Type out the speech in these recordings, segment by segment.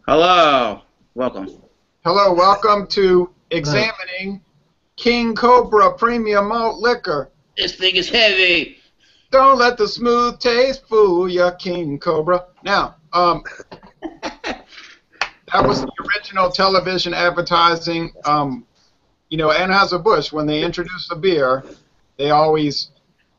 Hello. Welcome. Hello, welcome to examining King Cobra Premium Malt Liquor. This thing is heavy. Don't let the smooth taste fool ya, King Cobra. Now, that was the original television advertising. Anheuser-Busch, when they introduce a beer, they always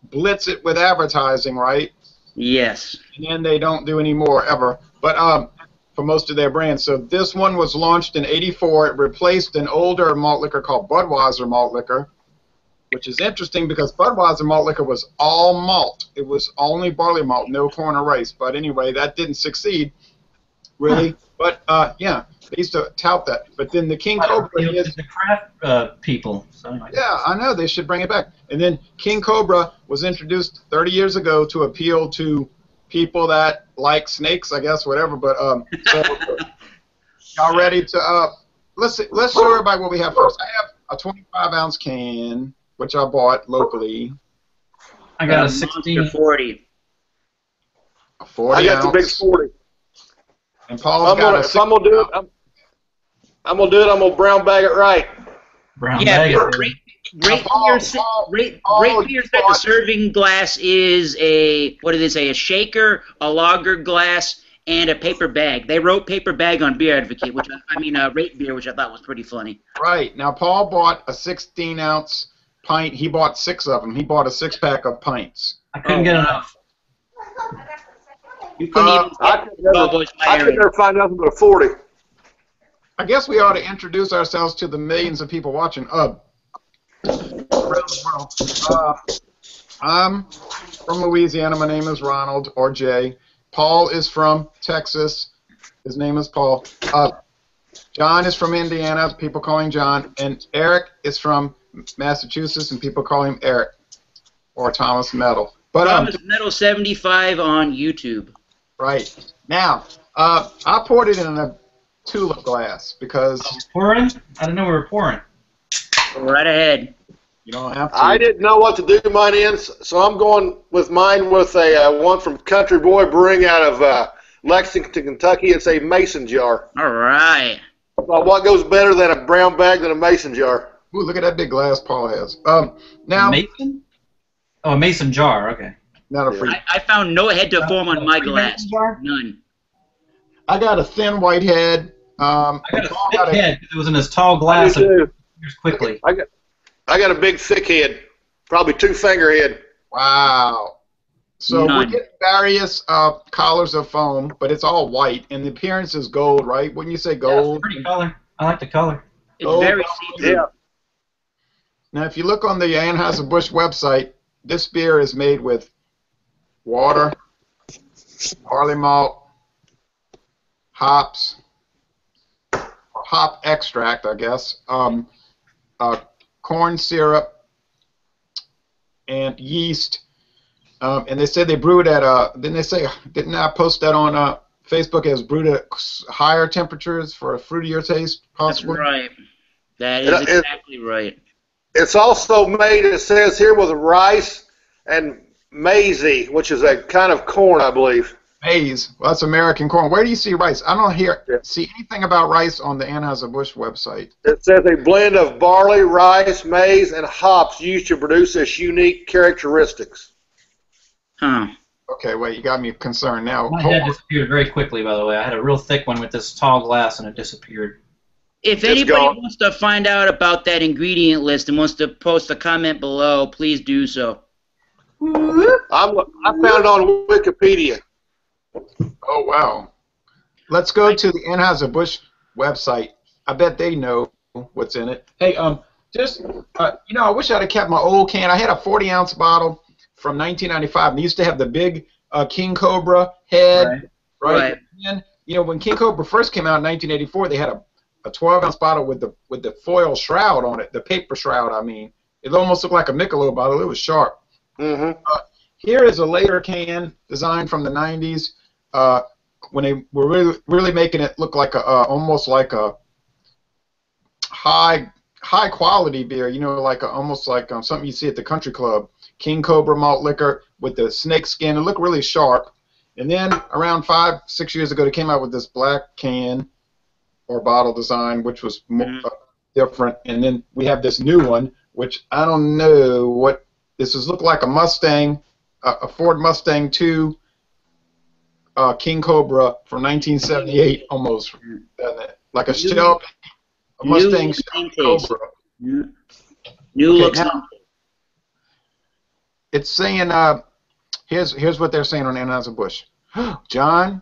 blitz it with advertising, right? Yes. And then they don't do any more ever. But for most of their brands. So this one was launched in '84. It replaced an older malt liquor called Budweiser malt liquor, which is interesting because Budweiser malt liquor was all malt. It was only barley malt, no corn or rice. But anyway, that didn't succeed, really. But yeah, they used to tout that. But then the King Cobra is the craft people. So anyway. Yeah, I know they should bring it back. And then King Cobra was introduced 30 years ago to appeal to people that like snakes, I guess, whatever. But so y'all ready to let's show everybody what we have first. I have a 25-ounce can, which I bought locally. I got a 16. 40. A 40 I got ounce. the big 40. And Paul's got a If I'm gonna do it, I'm gonna brown bag it right. Brown Yeah, bag. but great beers that the serving glass is a, what did they say, a shaker, a lager glass, and a paper bag. They wrote paper bag on Beer Advocate, Rate Beer, which I thought was pretty funny. Right. Now, Paul bought a 16-ounce pint. He bought 6 of them. He bought a 6-pack of pints. I couldn't get enough. You couldn't even I could never find nothing but a 40. I guess we ought to introduce ourselves to the millions of people watching. Around the world. I'm from Louisiana. My name is Ronald, or Jay. Paul is from Texas. His name is Paul. John is from Indiana. People call him John. And Eric is from Massachusetts, and people call him Eric, or Thomas Metal. But Thomas Metal 75 on YouTube. Right. Now, I poured it in a tulip glass because Pouring? I didn't know we were pouring. Right ahead. you don't have to. I didn't know what to do mine in, so I'm going with mine with a one from Country Boy Brewing out of Lexington, Kentucky. It's a mason jar. All right. Well, what goes better than a brown bag than a mason jar? Ooh, look at that big glass Paul has. Now, A mason? Oh, a mason jar. Okay. not a free. I found no head to form on my Free glass. mason jar? None. I got a thin white head. I got a Paul thick got a- head because it was in this tall I glass do and too. it disappears quickly. I got a big thick head, probably 2-finger head. Wow. So None. we're getting various collars of foam, but it's all white, and the appearance is gold, right? Wouldn't you say Yeah, it's a gold? pretty color. I like the color. It's Oh, very wow. see-through. Yeah. Now, if you look on the Anheuser-Busch website, this beer is made with water, barley malt, hops, hop extract, I guess, corn syrup, and yeast. And they said they brewed at didn't I post that on Facebook as brewed at higher temperatures for a fruitier taste, That's possibly? right. That is It- exactly right. It's also made, it says here, with rice and maize, which is a kind of corn, I believe. Maize. Well, that's American corn. Where do you see rice? I don't see anything about rice on the Anheuser-Busch website. It says a blend of barley, rice, maize, and hops used to produce this unique characteristics. Huh. Okay, wait, you got me concerned now. My Hold head on. disappeared very quickly, by the way. I had a real thick one with this tall glass and it disappeared. If It's anybody gone. wants to find out about that ingredient list and wants to post a comment below, please do so. I found it on Wikipedia. Oh, wow. Let's go to the Anheuser-Busch website. I bet they know what's in it. Hey, I wish I'd have kept my old can. I had a 40-ounce bottle from 1995. They used to have the big King Cobra head, right? And, when King Cobra first came out in 1984, they had a 12-ounce bottle with the foil shroud on it, the paper shroud, I mean. It almost looked like a Michelob bottle. It was sharp. Mm-hmm. Here is a later can designed from the 90s when they were really making it look like almost like a high quality beer, almost like something you see at the country club. King Cobra malt liquor with the snake skin. It looked really sharp. And then around 5-6 years ago, they came out with this black can or bottle design, which was different. And then we have this new one, which I don't know what this is. Look like a Mustang, a Ford Mustang 2 King Cobra from 1978, almost, doesn't it? Like a Shelby, a Mustang Cobra. New Okay, looks. now, it's saying, here's what they're saying on Anheuser-Busch. John,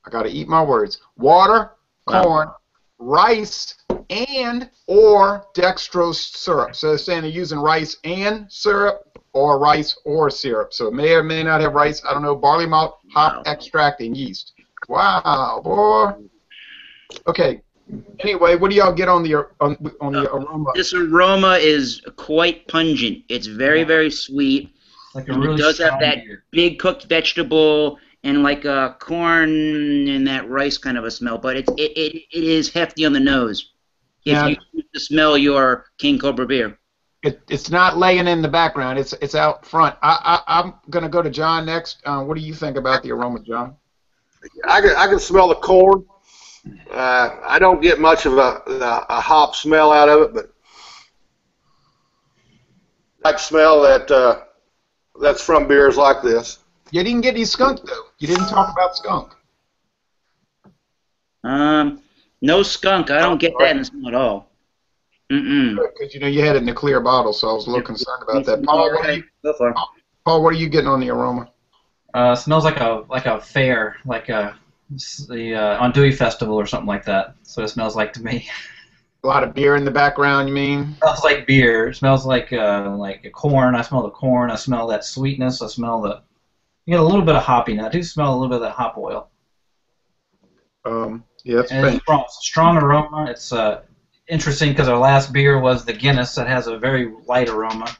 I got to eat my words. Water, corn, rice, and or dextrose syrup. So they're saying they're using rice and syrup or rice or syrup. So it may or may not have rice. I don't know. Barley malt, hop extract, and yeast. Wow, boy. Okay. Anyway, what do y'all get on the aroma? This aroma is quite pungent. It's very, very sweet. Like a And really it does have that beer. big cooked vegetable and like a corn and that rice kind of a smell. But it is hefty on the nose. If Yeah. you choose to smell your King Cobra beer. It's not laying in the background. It's out front. I'm gonna go to John next. What do you think about the aroma, John? I can smell the corn. I don't get much of a hop smell out of it, but I smell that that's from beers like this. You didn't get any skunk though. You didn't talk about skunk. No skunk. I don't get that in the smell at all. Because you had it in a clear bottle, so I was a little concerned about that. Paul, what are you getting on the aroma? Smells like a fair, like the Andouille Festival or something like that. So it smells like to me. A lot of beer in the background, you mean? It smells like beer. It smells like a corn. I smell the corn. I smell that sweetness. I smell you get a little bit of hoppiness. I do smell a little bit of that hop oil. Yeah, it's And it's strong aroma. It's interesting because our last beer was the Guinness that has a very light aroma.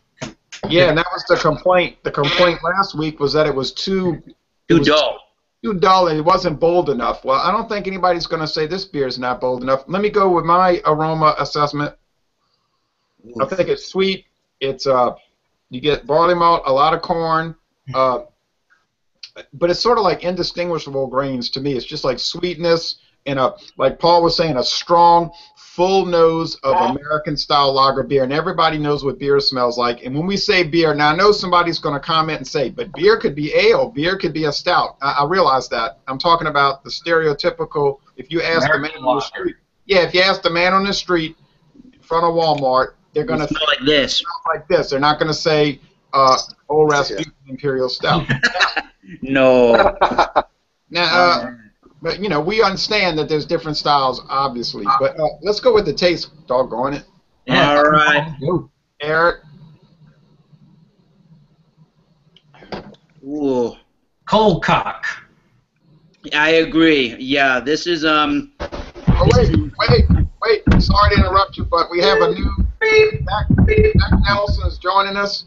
Yeah, and that was the complaint. The complaint last week was that it was too dull. Too dull and it wasn't bold enough. Well, I don't think anybody's going to say this beer is not bold enough. Let me go with my aroma assessment. I think it's sweet. It's you get barley malt, a lot of corn, but it's sort of like indistinguishable grains to me. It's just like sweetness and like Paul was saying, a strong, full nose of American-style lager beer, and everybody knows what beer smells like. And when we say beer, now I know somebody's going to comment and say, but beer could be ale, beer could be a stout. I realize that. I'm talking about the stereotypical, if you ask American the man on the street, if you ask the man on the street in front of Walmart, they're going to smell like this. Like this. They're not going to say Old Rasputin Imperial Stout. No. Now, but, we understand that there's different styles, obviously. But let's go with the taste, doggone it. Yeah. All right. Eric? Ooh. Cold cock. I agree. Yeah, this is Oh, wait. Sorry to interrupt you, but we have a new Jack Nelson's joining us.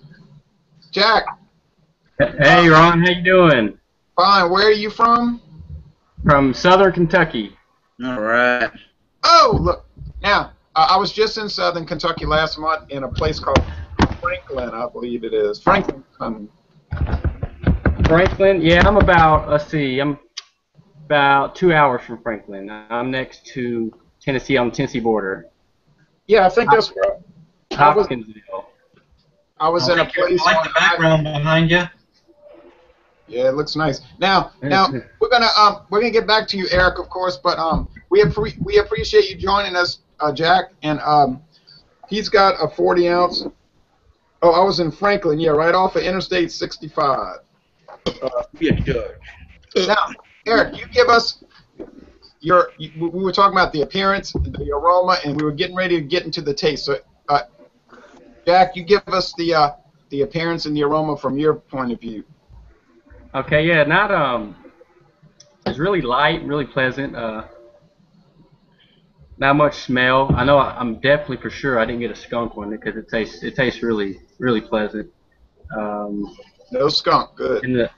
Jack. Hey, Ron, how you doing? Fine. Where are you from? From Southern Kentucky. All right. Oh, look. Now, I was just in Southern Kentucky last month in a place called Franklin, I believe it is. Franklin. Franklin? Yeah, I'm about, I'm about 2 hours from Franklin. I'm next to Tennessee, on the Tennessee border. Yeah, I think that's where Hopkinsville. I was in a place. I like the background behind you. Yeah, it looks nice. Now we're gonna get back to you, Eric, of course, but we appreciate you joining us, Jack, and he's got a 40 ounce. Oh, I was in Franklin, yeah, right off of Interstate 65. Now, Eric, you give us we were talking about the appearance, the aroma, and we were getting ready to get into the taste. So, Jack, you give us the appearance and the aroma from your point of view. Okay, yeah, it's really light, really pleasant. Not much smell. I know I'm definitely for sure I didn't get a skunk one because it tastes really, really pleasant. No skunk, good.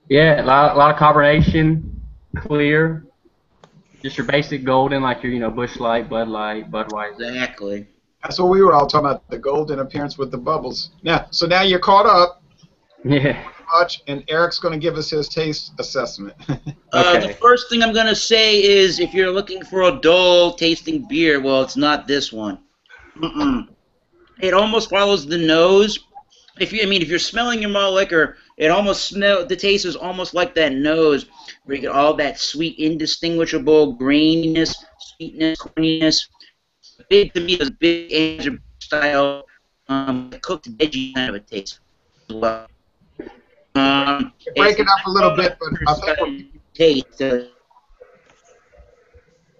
Yeah, a lot of carbonation, clear. Just your basic golden, like your Busch Light, Bud Light, Budweiser. Exactly. That's what we were all talking about, the golden appearance with the bubbles. Now you're caught up. Yeah. much, and Eric's going to give us his taste assessment. Okay. The first thing I'm gonna say is, if you're looking for a dull tasting beer, well, it's not this one. It almost follows the nose. If you're smelling your malt liquor, the taste is almost like that nose, where you get all that sweet, indistinguishable graininess, sweetness, corniness. Big to me is big Anheuser style cooked veggie kind of a taste as well. Break it up a little bit, but I think taste.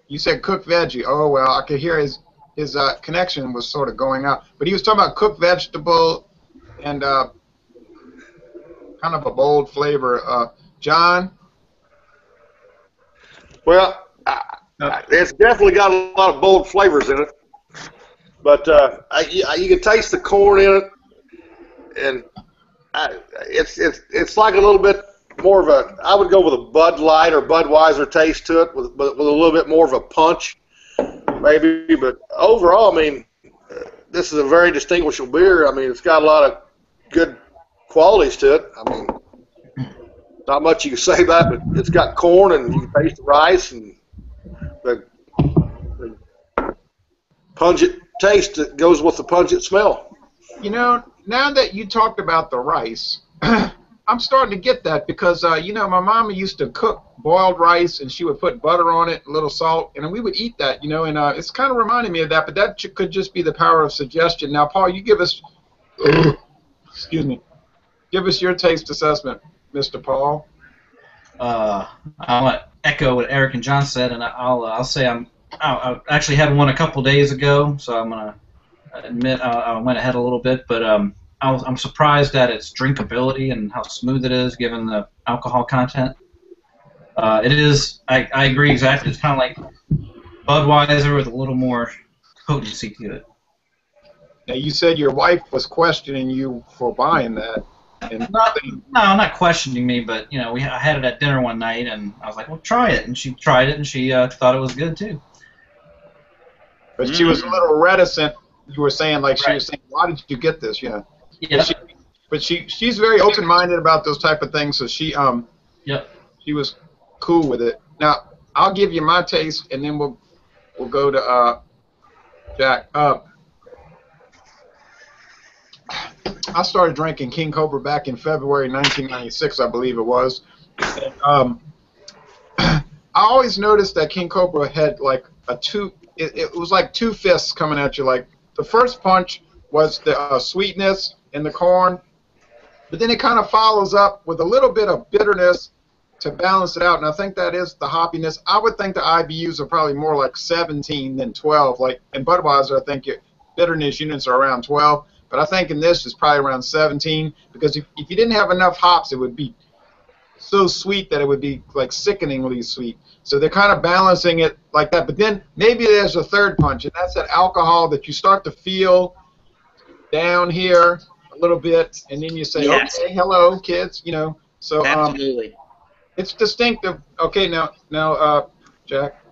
You said cooked veggie. Oh, well, I could hear his connection was sort of going out. But he was talking about cooked vegetable and kind of a bold flavor. John? Well, it's definitely got a lot of bold flavors in it. But you can taste the corn in it, and it's like a little bit more of a, I would go with a Bud Light or Budweiser taste to it, with a little bit more of a punch, maybe. But overall, I mean, this is a very distinguishable beer. I mean, it's got a lot of good qualities to it. I mean, not much you can say about it, but it's got corn, and you can taste the rice, and the pungent taste that goes with the pungent smell. You know, now that you talked about the rice, I'm starting to get that because, you know, my mama used to cook boiled rice, and she would put butter on it, a little salt, and we would eat that, you know, and it's kind of reminding me of that, but that could just be the power of suggestion. Now, Paul, you give us, excuse me, give us your taste assessment, Mr. Paul. I want to echo what Eric and John said, and I'll say I actually had one a couple days ago, so I'm gonna admit I went ahead a little bit, but I'm surprised at its drinkability and how smooth it is given the alcohol content. It is. I agree exactly. It's kind of like Budweiser with a little more potency to it. Now, you said your wife was questioning you for buying that. And No, not questioning me, but you know, I had it at dinner one night, and I was like, "Well, try it," and she tried it, and she thought it was good too. But she was a little reticent. You were saying, like, she was saying, "Why did you get this?" Yeah. Yeah. But she's very open-minded about those type of things, so she she was cool with it. Now, I'll give you my taste, and then we'll go to Jack. I started drinking King Cobra back in February 1996, I believe it was. And, I always noticed that King Cobra had like it was like two fists coming at you. Like the first punch was the sweetness in the corn, but then it kind of follows up with a little bit of bitterness to balance it out. And I think that is the hoppiness. I would think the IBUs are probably more like 17 than 12. Like in Budweiser, I think your bitterness units are around 12. But I think in this it's probably around 17, because if you didn't have enough hops, it would be so sweet that it would be like sickeningly sweet. So they're kind of balancing it like that. But then maybe there's a third punch, and that's that alcohol that you start to feel down here a little bit, and then you say, Yes. "Okay, hello, kids," you know. So Absolutely. it's distinctive. Okay, now, Jack.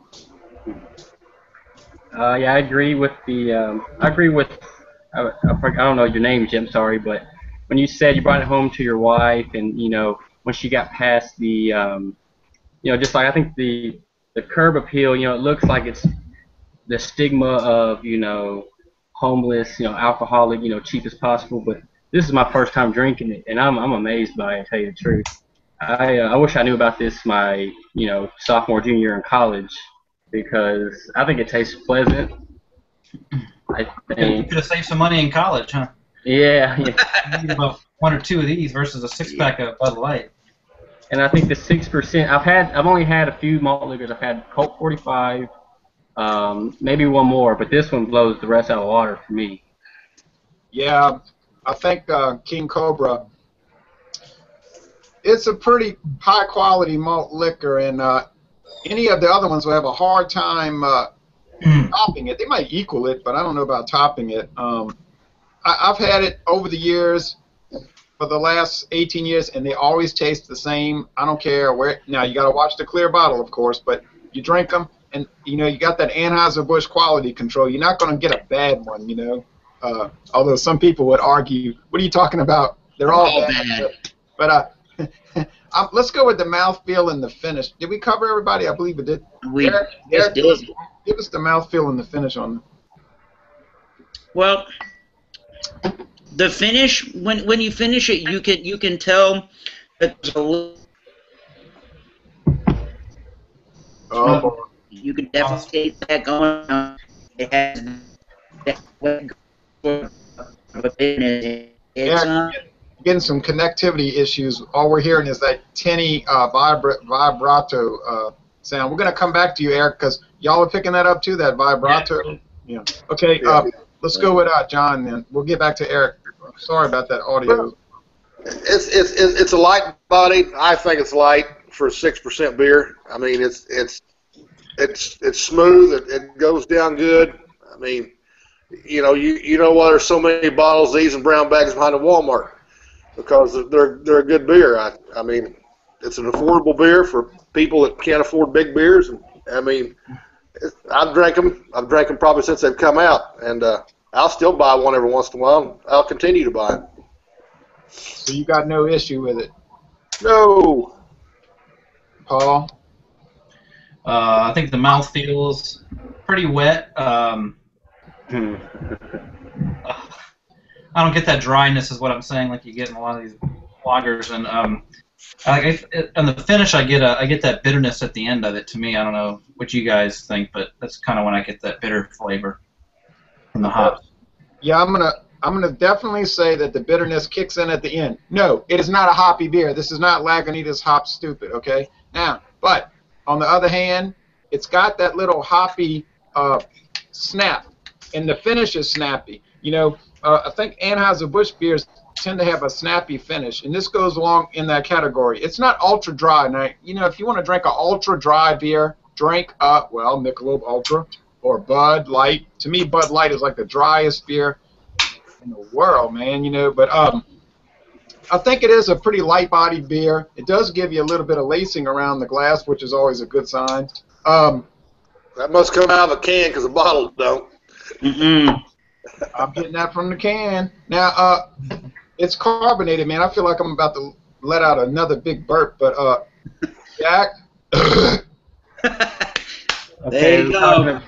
Yeah, I agree with the. I agree with. I don't know your name, Jim. Sorry, but when you said you brought it home to your wife, and you know when she got past the, you know, just like I think the curb appeal, you know, it looks like it's the stigma of, you know, homeless, you know, alcoholic, you know, cheap as possible. But this is my first time drinking it, and I'm amazed by it. To tell you the truth, I wish I knew about this my, you know, sophomore, junior year in college, because I think it tastes pleasant. I You think, could have saved some money in college, huh? yeah. You need about one or two of these versus a six-pack of Bud Light. And I think the 6%. I've only had a few malt liquors. I've had Colt 45, maybe one more, but this one blows the rest out of the water for me. Yeah, I think King Cobra. It's a pretty high-quality malt liquor, and any of the other ones will have a hard time topping it. They might equal it, but I don't know about topping it. I've had it over the years, for the last 18 years, and they always taste the same. I don't care where. Now, you got to watch the clear bottle, of course, but you drink them, and, you know, you got that Anheuser-Busch quality control. You're not going to get a bad one, you know, although some people would argue, what are you talking about? They're all bad. But let's go with the mouthfeel and the finish. Did we cover everybody? I believe we did. We just did. Give us the mouthfeel and the finish on them. Well, the finish, when you finish it, you can tell that there's a little. Oh, boy. You can definitely taste that going on. It has that it's Getting some connectivity issues. All we're hearing is that tinny vibrato sound. We're going to come back to you, Eric, because y'all are picking that up too, that vibrato. Yeah. Okay, let's go with John then. We'll get back to Eric. Sorry about that audio. It's a light body. I think it's light for a 6% beer. I mean, it's smooth. It goes down good. I mean, you know why there's so many bottles of these in brown bags behind a Walmart, because they're a good beer. I mean, it's an affordable beer for people that can't afford big beers. And I mean, I've drank them. I've drank them probably since they've come out, and I'll still buy one every once in a while. I'll continue to buy it. So you got no issue with it? No. Paul? I think the mouth feels pretty wet. I don't get that dryness, is what I'm saying, like you get in a lot of these lagers. And on the finish, I get that bitterness at the end of it. To me, I don't know what you guys think, but that's kind of when I get that bitter flavor from the hops. Yeah, I'm gonna definitely say that the bitterness kicks in at the end. No, it is not a hoppy beer. This is not Lagunitas Hop Stupid. Okay. Now, but on the other hand, it's got that little hoppy snap, and the finish is snappy. You know, I think Anheuser-Busch beers tend to have a snappy finish, and this goes along in that category. It's not ultra dry. Now, you know, if you want to drink an ultra dry beer, drink Michelob Ultra or Bud Light. To me, Bud Light is like the driest beer in the world, man. You know, but I think it is a pretty light-bodied beer. It does give you a little bit of lacing around the glass, which is always a good sign. That must come out of a can because the bottle don't. I'm getting that from the can. Now, it's carbonated, man. I feel like I'm about to let out another big burp, but Jack. There you go.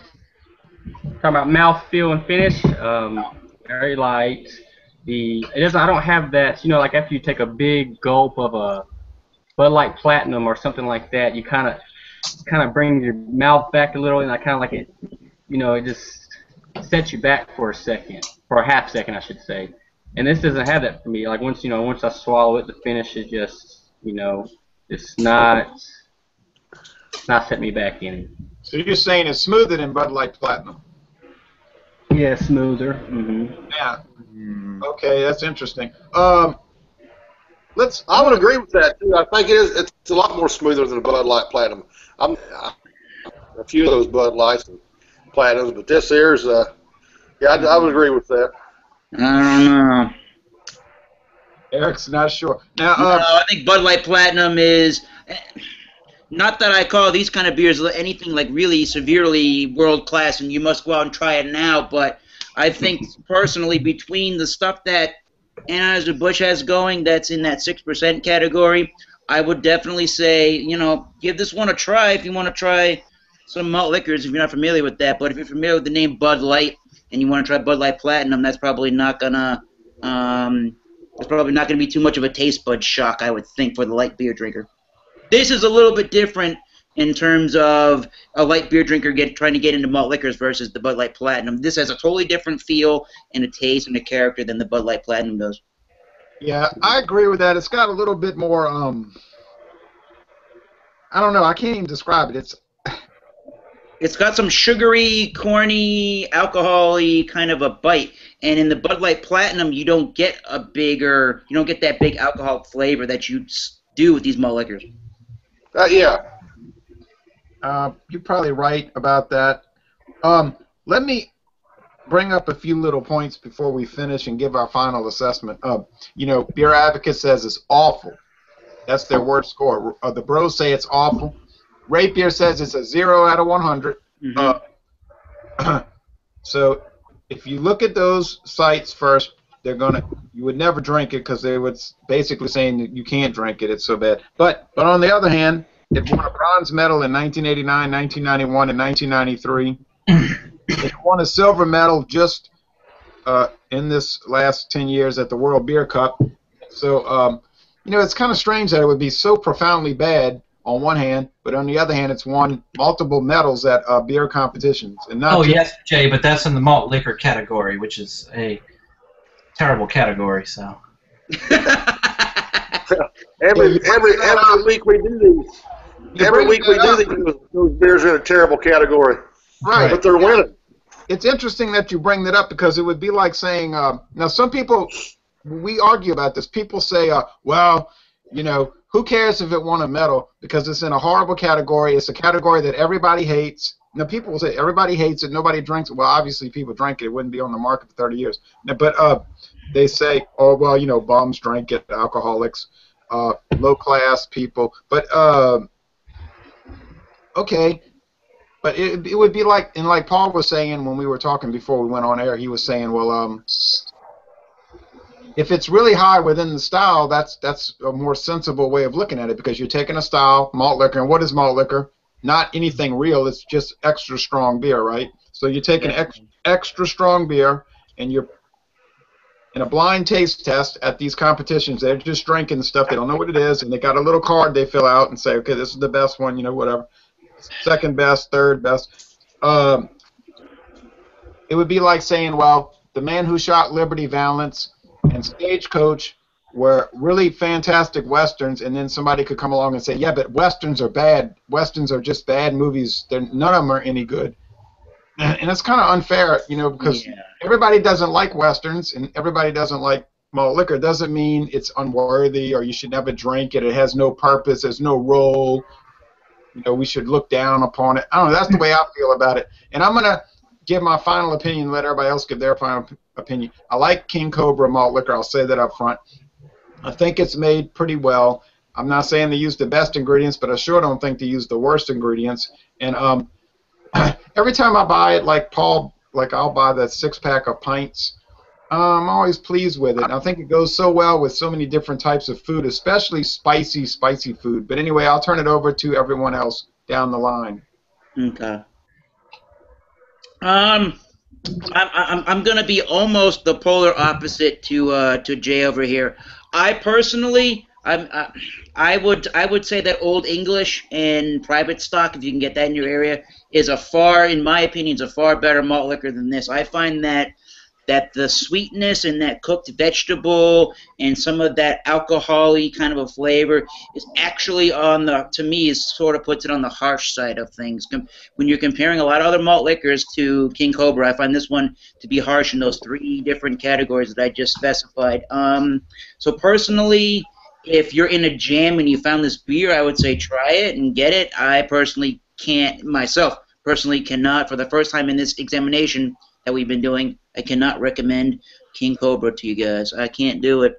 Talking about mouthfeel and finish, very light. I don't have that. You know, like after you take a big gulp of a Bud Light Platinum or something like that, you kind of bring your mouth back a little, and I kind of like it. You know, it just sets you back for a second, for a half second, I should say. And this doesn't have that for me. Like once I swallow it, the finish is just, it's not setting me back in. So you're saying it's smoother than Bud Light Platinum? Yeah, smoother. Yeah. Okay, that's interesting. I would agree with that too. I think it's a lot more smoother than a Bud Light Platinum. A few of those Bud Lights and Platinums, but this here's I would agree with that. I don't know. Eric's not sure. Now, no, I think Bud Light Platinum is, not that I call these kind of beers anything like really severely world class and you must go out and try it now, but I think personally between the stuff that Anheuser-Busch has going that's in that 6% category, I would definitely say, give this one a try if you want to try some malt liquors if you're not familiar with that. But if you're familiar with the name Bud Light and you want to try Bud Light Platinum, that's probably not gonna be too much of a taste bud shock, I would think, for the light beer drinker. This is a little bit different in terms of a light beer drinker trying to get into malt liquors versus the Bud Light Platinum. This has a totally different feel and a taste and a character than the Bud Light Platinum does. Yeah, I agree with that. It's got a little bit more, I don't know, I can't even describe it. It's got some sugary, corny, alcohol-y kind of a bite. And in the Bud Light Platinum, you don't get that big alcohol flavor that you do with these malt liquors. Yeah. You're probably right about that. Let me bring up a few little points before we finish and give our final assessment. Beer Advocate says it's awful. That's their worst score. The Bros say it's awful. Rate Beer says it's a 0 out of 100. Mm-hmm. So if you look at those sites first, you would never drink it because they would basically saying that you can't drink it. It's so bad. But on the other hand, it won a bronze medal in 1989, 1991, and 1993. It won a silver medal just in this last 10 years at the World Beer Cup. So, it's kind of strange that it would be so profoundly bad on one hand, but on the other hand, it's won multiple medals at beer competitions. And not yes, Jay, but that's in the malt liquor category, which is a terrible category. So every week we do these. Every week we do these. Those beers are in a terrible category. Right, but they're winning. It's interesting that you bring that up because it would be like saying, now some people, we argue about this. People say, well, who cares if it won a medal because it's in a horrible category. It's a category that everybody hates. Now, people will say everybody hates it, nobody drinks it. Well, obviously people drank it. It wouldn't be on the market for 30 years. But they say, oh, well, bums drink it, alcoholics, low-class people. But, okay. But it would be like, and like Paul was saying when we were talking before we went on air, he was saying, well, if it's really high within the style, that's a more sensible way of looking at it because you're taking a style, malt liquor, and what is malt liquor? Not anything real, it's just extra strong beer, right? So you're taking extra strong beer, and you're in a blind taste test at these competitions. They're just drinking stuff, they don't know what it is, and they got a little card they fill out and say, okay, this is the best one, whatever. Second best, third best. It would be like saying, well, The Man Who Shot Liberty Valance and Stagecoach were really fantastic westerns, and then somebody could come along and say, yeah, but westerns are bad. Westerns are just bad movies. None of them are any good. And it's kind of unfair, because everybody doesn't like westerns and everybody doesn't like malt liquor. It doesn't mean it's unworthy or you should never drink it. It has no purpose. There's no role. We should look down upon it. I don't know. That's the way I feel about it. And I'm going to give my final opinion, let everybody else give their final opinion. I like King Cobra malt liquor. I'll say that up front. I think it's made pretty well. I'm not saying they use the best ingredients, but I sure don't think they use the worst ingredients. And every time I buy it, like Paul, I'll buy that 6-pack of pints. I'm always pleased with it. And I think it goes so well with so many different types of food, especially spicy food. But anyway, I'll turn it over to everyone else down the line. Okay. I'm gonna be almost the polar opposite to Jay over here. I personally, I would say that Old English and Private Stock, if you can get that in your area, in my opinion, is a far better malt liquor than this. I find that the sweetness and that cooked vegetable and some of that alcohol-y kind of a flavor is actually to me, is sort of puts it on the harsh side of things. When you're comparing a lot of other malt liquors to King Cobra, I find this one to be harsh in those 3 different categories that I just specified. So personally, if you're in a jam and you found this beer, I would say try it and get it. I personally cannot, for the first time in this examination that we've been doing, I cannot recommend King Cobra to you guys. I can't do it.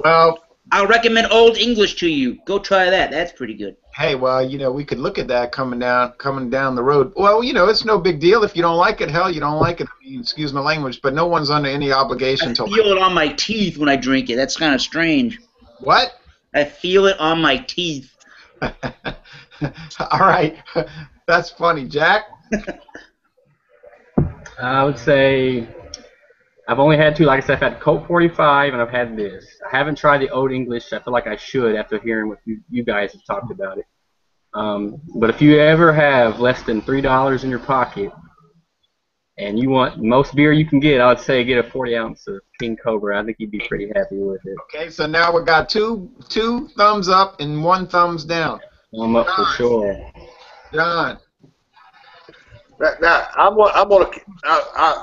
Well, I'll recommend Old English to you. Go try that. That's pretty good. Hey, well, we could look at that coming down the road. Well, it's no big deal if you don't like it. Hell, you don't like it. I mean, excuse my language, but no one's under any obligation to. I feel it on my teeth when I drink it. That's kind of strange. What? I feel it on my teeth. All right, that's funny, Jack. I would say I've only had 2. Like I said, I've had Colt 45 and I've had this. I haven't tried the Old English. I feel like I should after hearing what you guys have talked about it. But if you ever have less than $3 in your pocket and you want most beer you can get, I would say get a 40 ounce of King Cobra. I think you'd be pretty happy with it. Okay, so now we got two thumbs up and 1 thumbs down. I'm up for sure. John. Now, I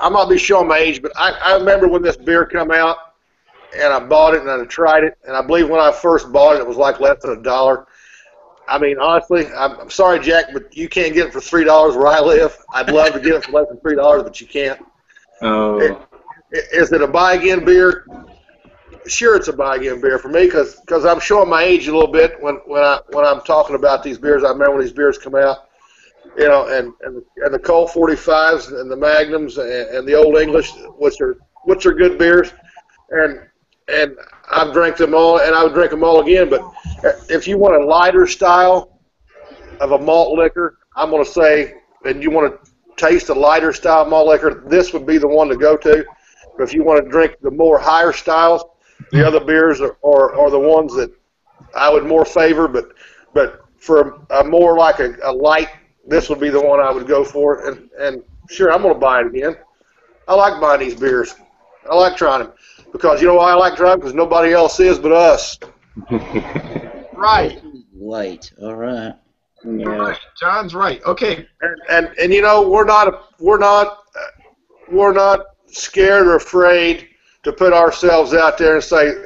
might be showing my age, but I remember when this beer come out, and I bought it and I tried it, and I believe when I first bought it, it was like less than $1. I mean, honestly, I'm sorry, Jack, but you can't get it for $3 where I live. I'd love to get it for less than $3, but you can't. Oh. Is it a buy-again beer? Sure, it's a buy-again beer for me because I'm showing my age a little bit when I'm talking about these beers. I remember when these beers come out. you know, and the Colt 45s and the Magnums and the Old English, which are good beers, and I've drank them all, and I would drink them all again. But if you want a lighter style of a malt liquor, I'm going to say, and you want to taste a lighter style malt liquor, this would be the one to go to. But if you want to drink the more higher styles, the other beers are the ones that I would more favor. But for a more like a light, this would be the one I would go for. And sure, I'm going to buy it again. I like buying these beers. I like trying them. Because you know why I like trying them? Because nobody else is but us. Right. Light. All right. Yeah. Right. John's right. Okay. And you know, we're not scared or afraid to put ourselves out there and say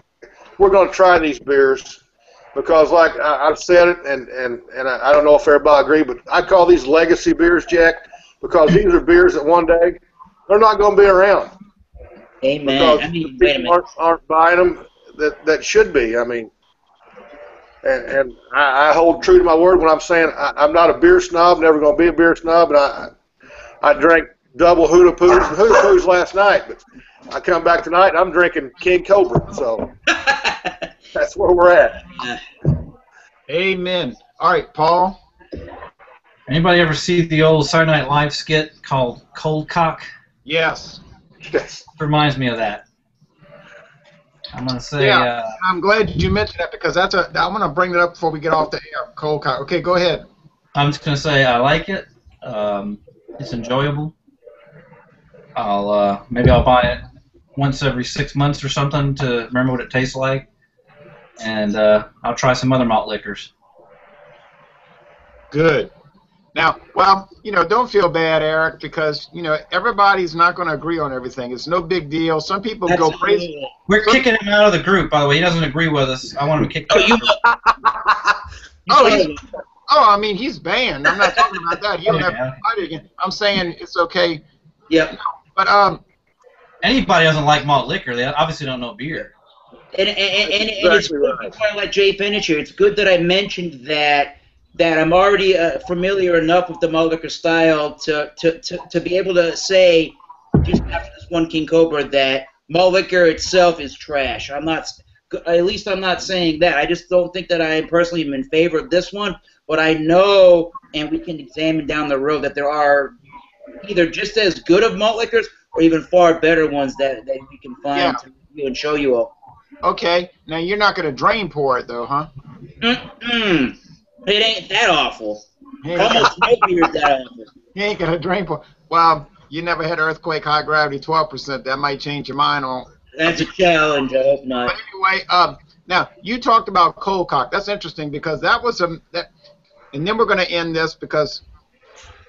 we're going to try these beers, because like I've said it, and I don't know if everybody agree, but I call these legacy beers, Jack, because these are beers that one day they're not going to be around. Amen. Because I mean, people aren't buying them that should be. I mean, and I hold true to my word when I'm saying I'm not a beer snob, never going to be a beer snob, and I drank double Huda Poos and Huda Poos last night, but I come back tonight and I'm drinking King Cobra, so that's where we're at. Amen. All right, Paul. Anybody ever see the old Saturday Night Live skit called Cold Cock? Yes. Yes. Reminds me of that. I'm gonna say. Yeah, I'm glad you mentioned that, because I'm gonna bring it up before we get off the air. Cold cock. Okay, go ahead. I'm just gonna say I like it. It's enjoyable. Maybe I'll buy it once every 6 months or something to remember what it tastes like, and I'll try some other malt liquors. Good. Now, well, you know, don't feel bad, Eric, because, you know, everybody's not going to agree on everything. It's no big deal. Some people go crazy. We're kicking him out of the group, by the way. He doesn't agree with us. I want him to kick him out. I mean, he's banned. I'm not talking about that. He'll never fight again. I'm saying it's okay. Yeah. You know, but anybody doesn't like malt liquor. They obviously don't know beer. And it's good, before I let Jay finish here, it's good that I mentioned that I'm already familiar enough with the malt liquor style to be able to say, just after this one King Cobra, that malt liquor itself is trash. I'm not saying that. I just don't think that I personally am in favor of this one. But I know, and we can examine down the road, that there are either just as good of malt liquors or even far better ones that we can find to review and show you all. Okay. Now, you're not going to drain pour it, though, huh? Mm-mm. It ain't that awful. Almost no beer is that awful. You ain't going to drain pour. Well, you never had Earthquake High Gravity 12%. That might change your mind on. That's a challenge. I hope not. But anyway, now, you talked about cold cock. That's interesting, because that was and then we're going to end this because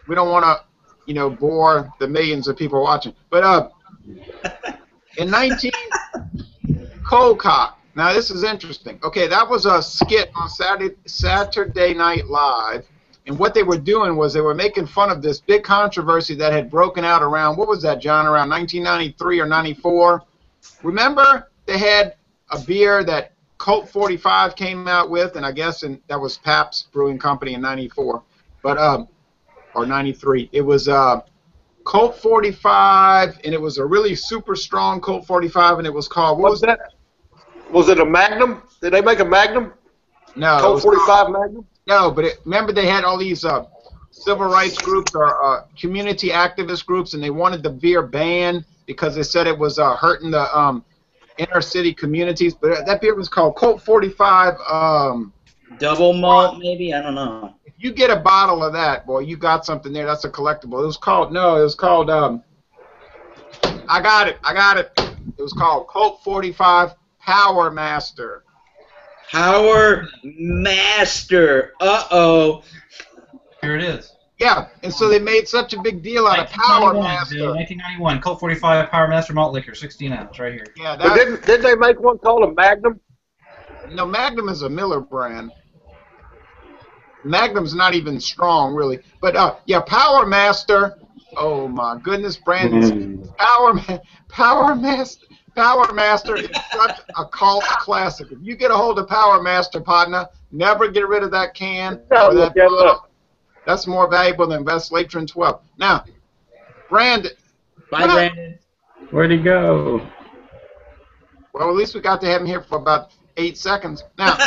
we don't want to, you know, bore the millions of people watching. But in cold cock. Now, this is interesting. Okay, that was a skit on Saturday Night Live, and what they were doing was they were making fun of this big controversy that had broken out around, what was that, John, around 1993 or 94? Remember, they had a beer that Colt 45 came out with, and I guess that was Pabst Brewing Company in 94, but or 93. It was Colt 45, and it was a really super strong Colt 45, and it was called, what was that? Was it a Magnum? Did they make a Magnum? No. Colt 45 Magnum? No, but remember they had all these civil rights groups or community activist groups, and they wanted the beer banned because they said it was hurting the inner city communities. But that beer was called Colt 45. Double malt, maybe? I don't know. If you get a bottle of that, boy, you got something there. That's a collectible. It was called I got it. It was called Colt 45 Power Master. Power Master. Uh-oh. Here it is. Yeah, and so they made such a big deal out of Power Master. Dude, 1991, Colt 45 Power Master Malt Liquor, 16 ounce, right here. Yeah, but didn't they make one called a Magnum? No, Magnum is a Miller brand. Magnum's not even strong, really. But, yeah, Power Master. Oh, my goodness, Brandon. Power Master is such a cult classic. If you get a hold of Power Master, partner, never get rid of that can or that bottle. That's more valuable than best Latrin 12. Now, Brandon. Bye, Brandon. Where'd he go? Well, at least we got to have him here for about 8 seconds. Now,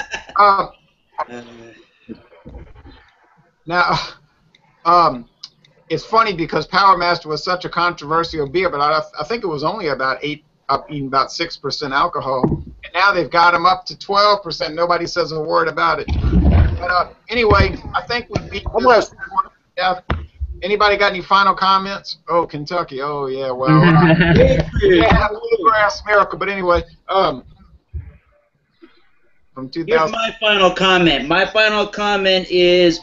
it's funny because Power Master was such a controversial beer, but I think it was only about 6% alcohol, and now they've got them up to 12%. Nobody says a word about it. But anyway, I think we beat this. Yeah. Anybody got any final comments? Oh, Kentucky. Oh, yeah. Well, yeah, bluegrass miracle. But anyway, from 2000. Here's my final comment. My final comment is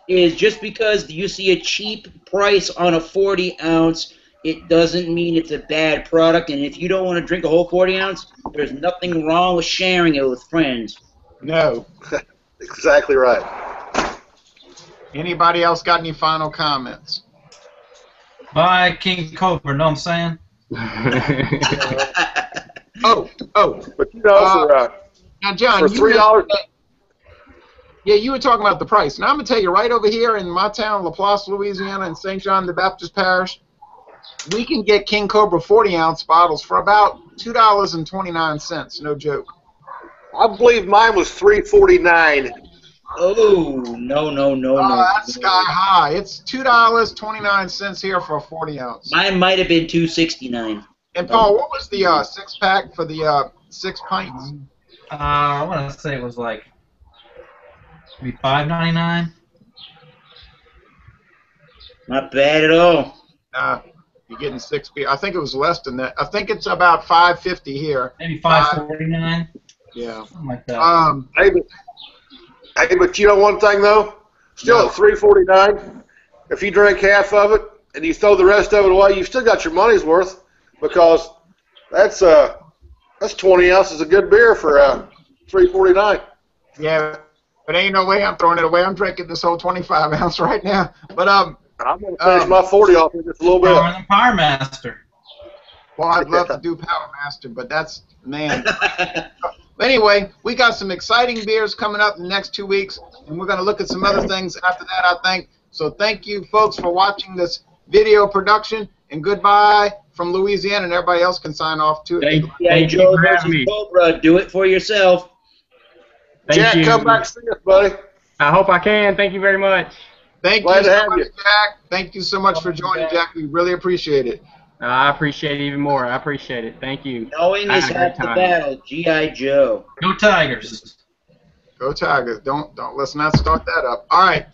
just because you see a cheap price on a 40-ounce, it doesn't mean it's a bad product. And if you don't want to drink a whole 40-ounce, there's nothing wrong with sharing it with friends. No. Exactly right. Anybody else got any final comments? Bye, King Cobra. Know what I'm saying? Oh. But you know, now, John, for $3. Yeah, you were talking about the price. Now I'm gonna tell you, right over here in my town, LaPlace, Louisiana, in St. John the Baptist Parish, we can get King Cobra 40-ounce bottles for about $2.29. No joke. I believe mine was $3.49. Oh, no. That's sky high. It's $2.29 here for a 40-ounce. Mine might have been $2.69. And Paul, what was the 6-pack for the 6 pints? I want to say it was like maybe $5.99. Not bad at all. You're getting 6 beer. I think it was less than that. I think it's about $5.50 here. Maybe $5.49. Yeah. Something like that. Hey, but you know one thing though? Still at $3.49, if you drink half of it and you throw the rest of it away, you've still got your money's worth, because that's 20 ounces of good beer for $3.49. Yeah, but ain't no way I'm throwing it away. I'm drinking this whole 25-ounce right now. But I'm gonna finish my 40 off in just a little bit. Power Master. Well, I'd love to do Power Master, but that's, man. Anyway, we got some exciting beers coming up in the next 2 weeks, and we're going to look at some other things after that, I think. So thank you, folks, for watching this video production, and goodbye from Louisiana, and everybody else can sign off, too. Thank you for having me. Cobra, do it for yourself. Jack, come back and see us, buddy. I hope I can. Thank you very much. Thank you so much, Jack. Thank you so much for joining, Jack. We really appreciate it. I appreciate it even more. I appreciate it. Thank you. Knowing is half the battle. G.I. Joe. Go Tigers. Go Tigers. Let's not start that up. All right.